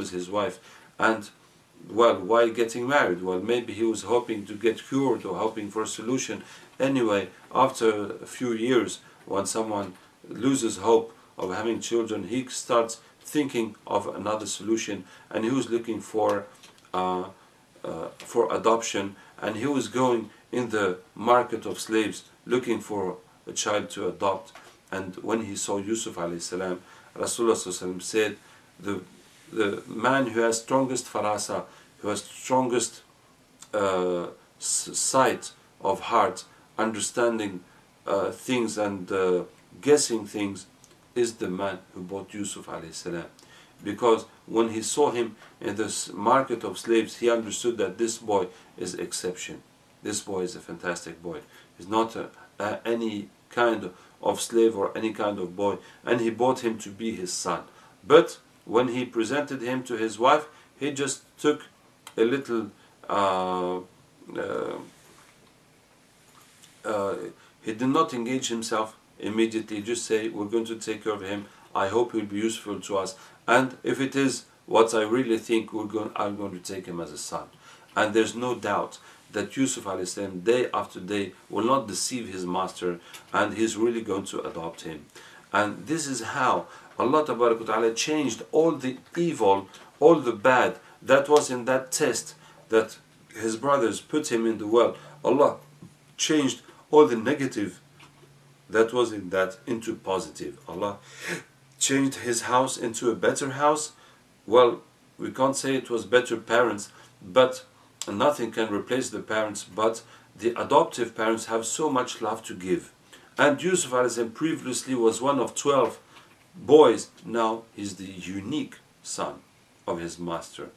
with his wife. And well, why getting married? Well, maybe he was hoping to get cured or hoping for a solution. Anyway, after a few years, when someone loses hope of having children, he starts thinking of another solution, and he was looking for adoption, and he was going in the market of slaves looking for a child to adopt. And when he saw Yusuf alayhi salam, Rasulullah said, the man who has strongest farasa, who has strongest sight of heart, understanding things and guessing things, is the man who bought Yusuf alayhi salam. Because when he saw him in this market of slaves, he understood that this boy is exception. This boy is a fantastic boy. He's not any kind of slave or any kind of boy, and he bought him to be his son. But when he presented him to his wife, he just took a little he did not engage himself immediately, just say, we're going to take care of him, I hope he'll be useful to us, and if it is what I really think, I'm going to take him as a son. And there's no doubt that Yusuf a.s. day after day will not deceive his master, and he's really going to adopt him. And this is how Allah Ta'ala changed all the evil, all the bad that was in that test that his brothers put him in the well. Allah changed all the negative that was in that into positive. Allah changed his house into a better house. Well, we can't say it was better parents, but nothing can replace the parents, but the adoptive parents have so much love to give. And Yusuf a.s. previously was one of 12 boys. Now he's the unique son of his master.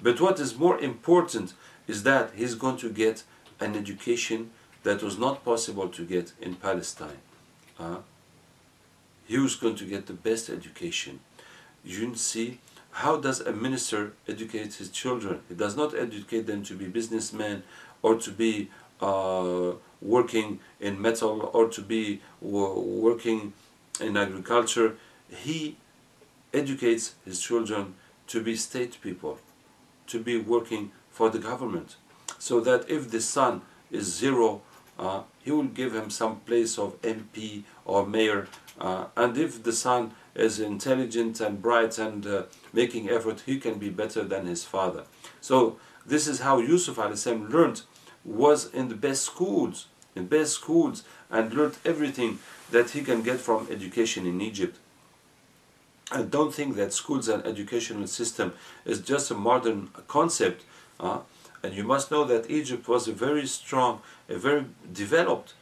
But what is more important is that he's going to get an education that was not possible to get in Palestine. He was going to get the best education. You can see, how does a minister educate his children? He does not educate them to be businessmen or to be working in metal or to be working in agriculture. He educates his children to be state people, to be working for the government, so that if the son is zero, he will give him some place of MP or mayor, and if the son is intelligent and bright and making effort, he can be better than his father. So this is how Yusuf a.s. learned, was in the best schools, and learned everything that he can get from education in Egypt. And don't think that schools and educational system is just a modern concept. And you must know that Egypt was a very strong, a very developed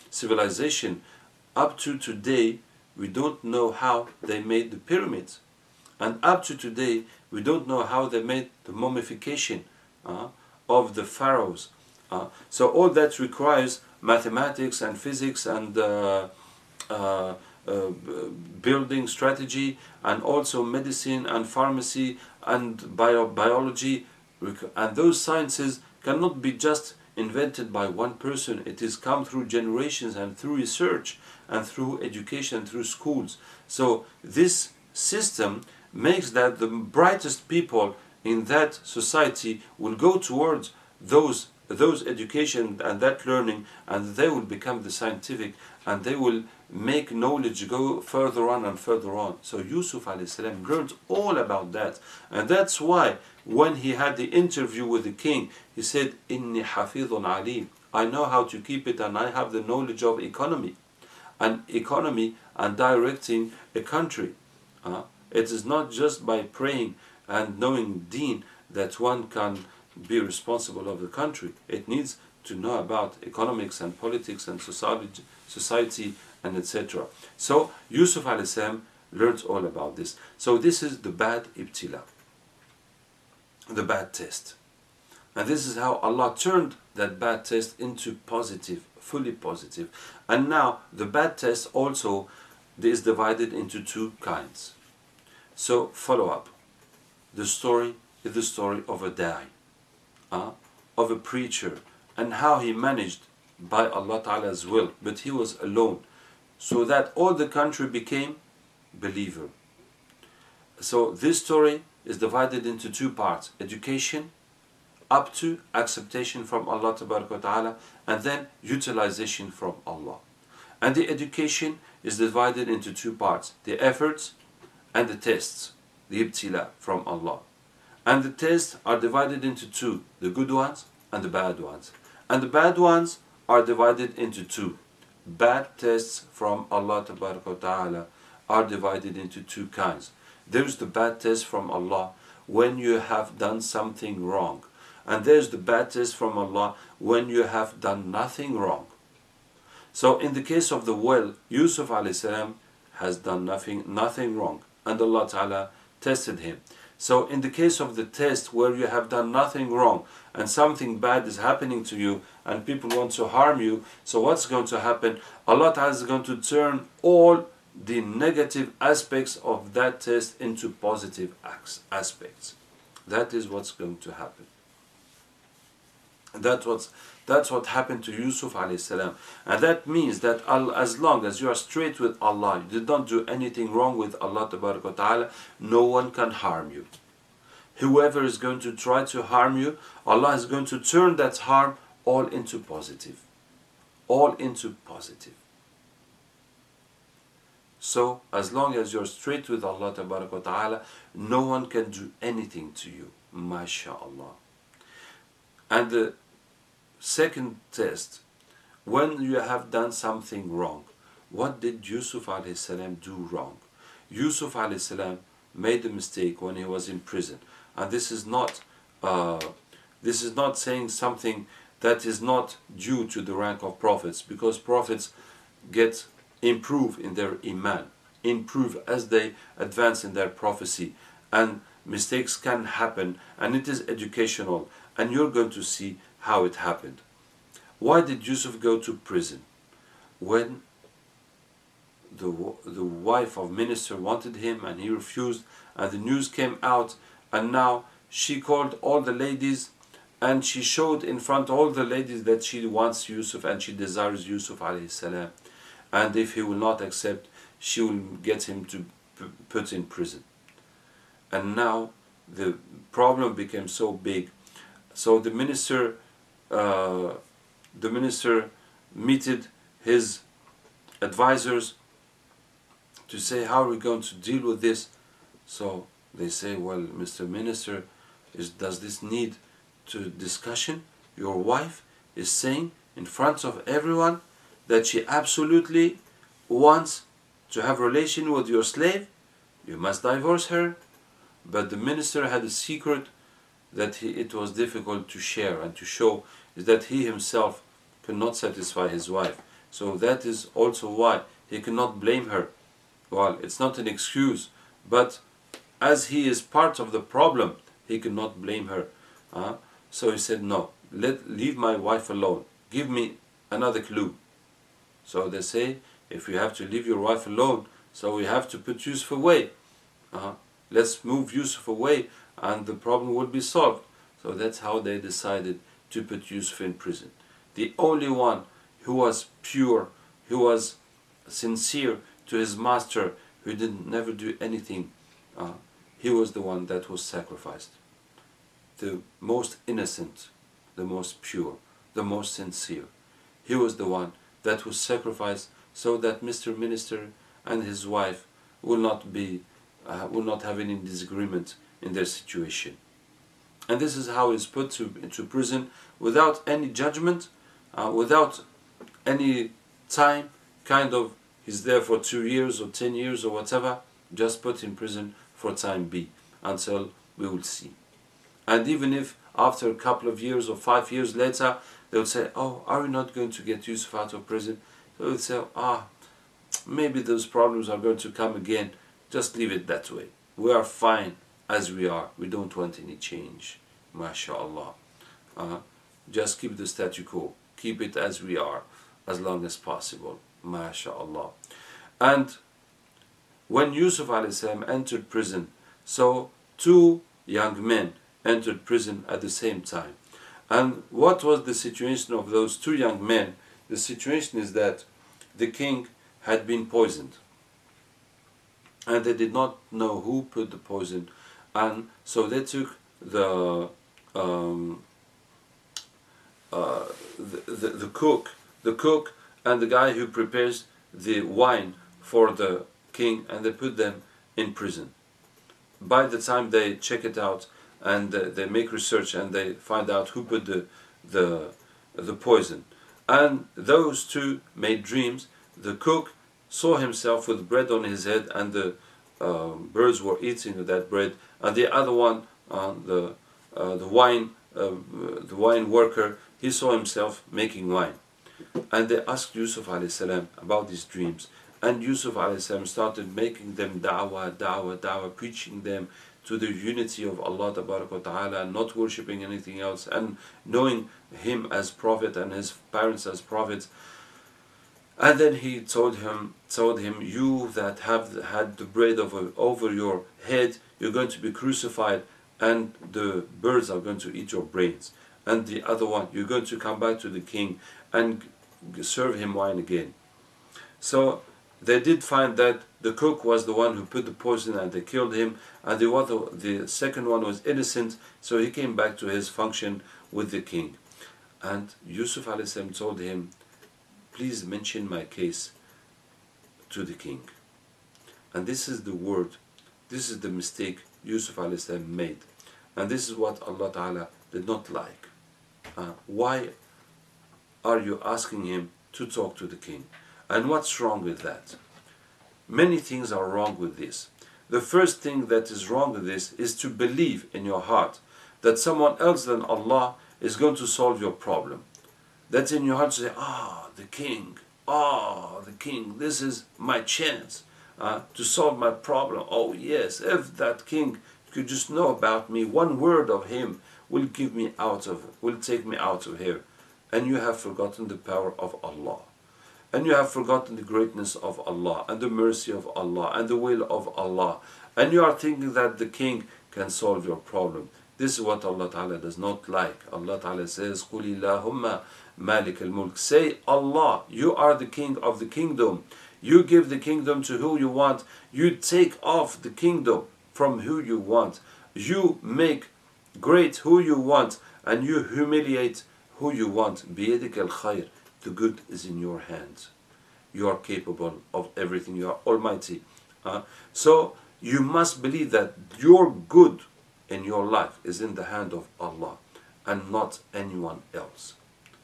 civilization. Up to today, we don't know how they made the pyramids. And up to today, we don't know how they made the mummification of the pharaohs. So all that requires mathematics and physics and building strategy, and also medicine and pharmacy and biology, and those sciences cannot be just invented by one person. It is come through generations and through research and through education, through schools. So this system makes that the brightest people in that society will go towards those education and that learning, and they will become the scientific, and they will make knowledge go further on and further on. So Yusuf a.s. learned all about that, and that's why when he had the interview with the king, he said, "Inni hafidhun alim." I know how to keep it, and I have the knowledge of economy and directing a country. It is not just by praying and knowing deen that one can be responsible of the country. It needs to know about economics and politics and society and etc. So Yusuf a.s. learned all about this. So this is the bad ibtila, the bad test. And this is how Allah turned that bad test into positive, fully positive. And now the bad test also is divided into two kinds. So follow up. The story is the story of a da'i, of a preacher, and how he managed by Allah Ta'ala's will, but he was alone, so that all the country became believer. So this story is divided into two parts: education up to acceptation from Allah Ta'ala, and then utilization from Allah. And the education is divided into two parts: the efforts and the tests, the ibtila from Allah. And the tests are divided into two: the good ones and the bad ones. And the bad ones are divided into two: bad tests from Allah Ta'ala are divided into two kinds. There's the bad test from Allah when you have done something wrong, and there's the bad test from Allah when you have done nothing wrong. So in the case of the well, Yusuf a.s. has done nothing wrong, and Allah Ta'ala tested him. So in the case of the test where you have done nothing wrong and something bad is happening to you and people want to harm you, so what's going to happen? Allah Ta'ala is going to turn all the negative aspects of that test into positive aspects. That is what's going to happen. That's what happened to Yusuf a.s. And that means that as long as you are straight with Allah, you did not do anything wrong with Allah Ta'ala, no one can harm you. Whoever is going to try to harm you, Allah is going to turn that harm all into positive. All into positive. So, as long as you're straight with Allah Ta'ala, no one can do anything to you. MashaAllah. And the second test, when you have done something wrong, what did Yusuf a.s. do wrong? Yusuf a.s. made a mistake when he was in prison. And this is not saying something that is not due to the rank of prophets, because prophets improve in their iman, improve as they advance in their prophecy, and mistakes can happen, and it is educational, and you're going to see how it happened. Why did Yusuf go to prison? When the wife of minister wanted him and he refused, and the news came out, and now she called all the ladies and she showed in front of all the ladies that she wants Yusuf and she desires Yusuf alayhi salam. And if he will not accept, she will get him to put in prison. And now the problem became so big. So the minister meted his advisors to say, how are we going to deal with this? So they say, well, Mr. Minister, does this need to discussion? Your wife is saying in front of everyone that she absolutely wants to have relation with your slave. You must divorce her. But the minister had a secret that it was difficult to share and to show, is that he himself cannot satisfy his wife. So that is also why he cannot blame her. Well, it's not an excuse, but as he is part of the problem, he cannot blame her. So he said, no, leave my wife alone. Give me another clue. So they say, if you have to leave your wife alone, so we have to put Yusuf away. Let's move Yusuf away and the problem will be solved. So that's how they decided to put Yusuf in prison. The only one who was pure, who was sincere to his master, who never do anything, he was the one that was sacrificed. The most innocent, the most pure, the most sincere. He was the one that was sacrificed so that Mr. Minister and his wife will not have any disagreement in their situation. And this is how he's put into prison without any judgment, without any time, he's there for 2 years or 10 years or whatever, just put in prison for time being until we will see. And even if after a couple of years or 5 years later, they would say, oh, are we not going to get Yusuf out of prison? So they would say, maybe those problems are going to come again. Just leave it that way. We are fine as we are. We don't want any change. MashaAllah. Just keep the statu quo. Keep it as we are, as long as possible. MashaAllah. And when Yusuf a.s. entered prison, so 2 young men entered prison at the same time. And what was the situation of those 2 young men? The situation is that the king had been poisoned. and they did not know who put the poison, and so they took the um, the cook and the guy who prepares the wine for the king, and they put them in prison. By the time they check it out and they make research and they find out who put the the poison, and those two made dreams. The cook saw himself with bread on his head, and the birds were eating that bread, and the other one, the wine worker, he saw himself making wine. And they asked Yusuf alayhi salam about these dreams, and Yusuf alayhi salam started making them da'wah, preaching them to the unity of Allah Ta'ala, not worshipping anything else, and knowing him as prophet and his parents as prophets. And then he told him, you that have had the bread over your head, you're going to be crucified, and the birds are going to eat your brains. And the other one, you're going to come back to the king and serve him wine again. So they did find that the cook was the one who put the poison, and they killed him, and the second one was innocent, so he came back to his function with the king. And Yusuf alayhi salam told him, please mention my case to the king. And this is the word, this is the mistake Yusuf alayhi salam made, and this is what Allah Ta'ala did not like. Why are you asking him to talk to the king? And what's wrong with that? Many things are wrong with this. The first thing that is wrong with this is to believe in your heart that someone else than Allah is going to solve your problem. That's in your heart to say, the king, this is my chance to solve my problem. Oh yes, if that king could just know about me, one word of him will take me out of here. And you have forgotten the power of Allah. And you have forgotten the greatness of Allah, and the mercy of Allah, and the will of Allah. And you are thinking that the king can solve your problem. This is what Allah Ta'ala does not like. Allah Ta'ala says, قُلِ اللَّهُمَّ مَالِكَ الْمُلْكِ. Say, Allah, you are the king of the kingdom. You give the kingdom to who you want. You take off the kingdom from who you want. You make great who you want, and you humiliate who you want. بِيَدِكَ الْخَيْرِ. The good is in your hands. You are capable of everything. You are almighty. So you must believe that your good in your life is in the hand of Allah and not anyone else.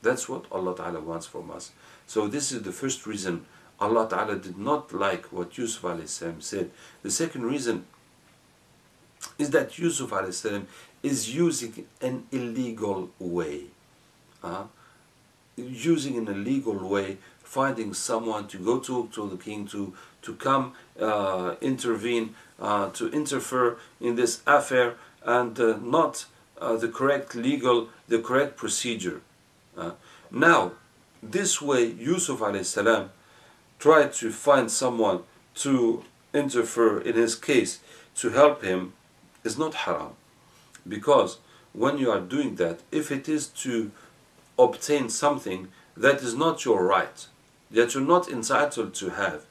That's what Allah Ta'ala wants from us. So this is the first reason Allah Ta'ala did not like what Yusuf alayhi salam said. The second reason is that Yusuf alayhi salam is using an illegal way. Using an illegal way, finding someone to go to the king, to come intervene, to interfere in this affair, and not the correct procedure. Now, this way Yusuf alayhi salam tried to find someone to interfere in his case, to help him, is not haram. Because when you are doing that, if it is to obtain something that is not your right, that you're not entitled to have,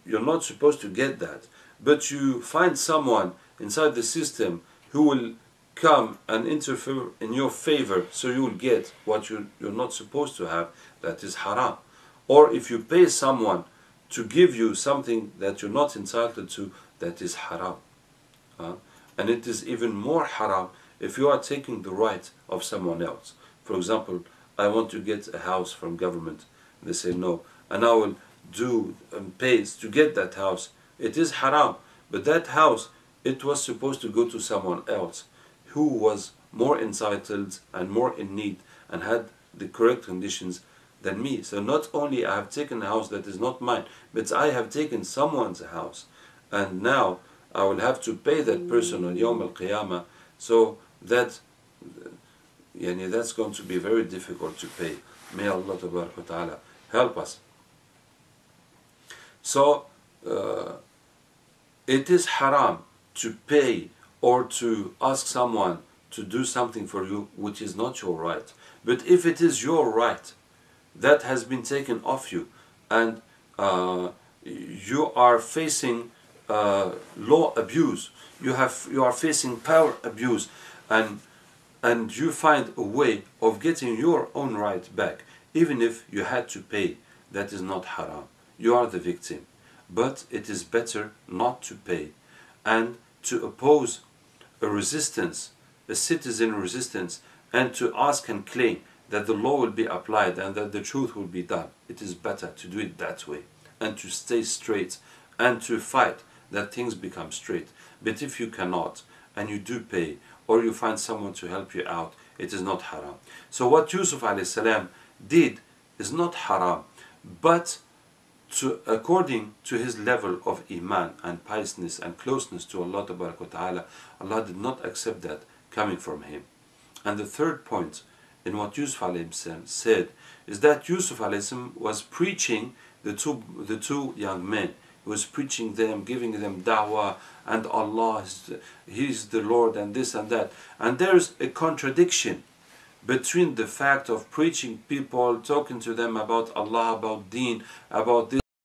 you're not supposed to get that, but you find someone inside the system who will come and interfere in your favor, so you will get what you're not supposed to have, that is haram. Or if you pay someone to give you something that you're not entitled to, that is haram. And it is even more haram if you are taking the right of someone else. For example, I want to get a house from government. They say no, and I will do and pay to get that house. It is haram, but that house, it was supposed to go to someone else who was more entitled and more in need and had the correct conditions than me. So not only I have taken a house that is not mine, but I have taken someone's house, and now I will have to pay that person on Yawm al-Qiyamah. So that's going to be very difficult to pay. May Allah Ta'ala help us. So it is haram to pay or to ask someone to do something for you which is not your right. But if it is your right that has been taken off you, and you are facing law abuse, you are facing power abuse, and you find a way of getting your own right back, even if you had to pay. That is not haram. You are the victim. But it is better not to pay and to oppose a resistance, a citizen resistance, and to ask and claim that the law will be applied and that the truth will be done. It is better to do it that way and to stay straight and to fight that things become straight. But if you cannot and you do pay, or you find someone to help you out, it is not haram. So what Yusuf a.s. did is not haram, but according to his level of iman and piousness and closeness to Allah Ta'ala, Allah did not accept that coming from him. And the third point in what Yusuf a.s. said is that Yusuf a.s. was preaching the two young men. He was preaching them, giving them da'wah, and Allah, He's the Lord, and this and that. And there's a contradiction between the fact of preaching people, talking to them about Allah, about deen, about this.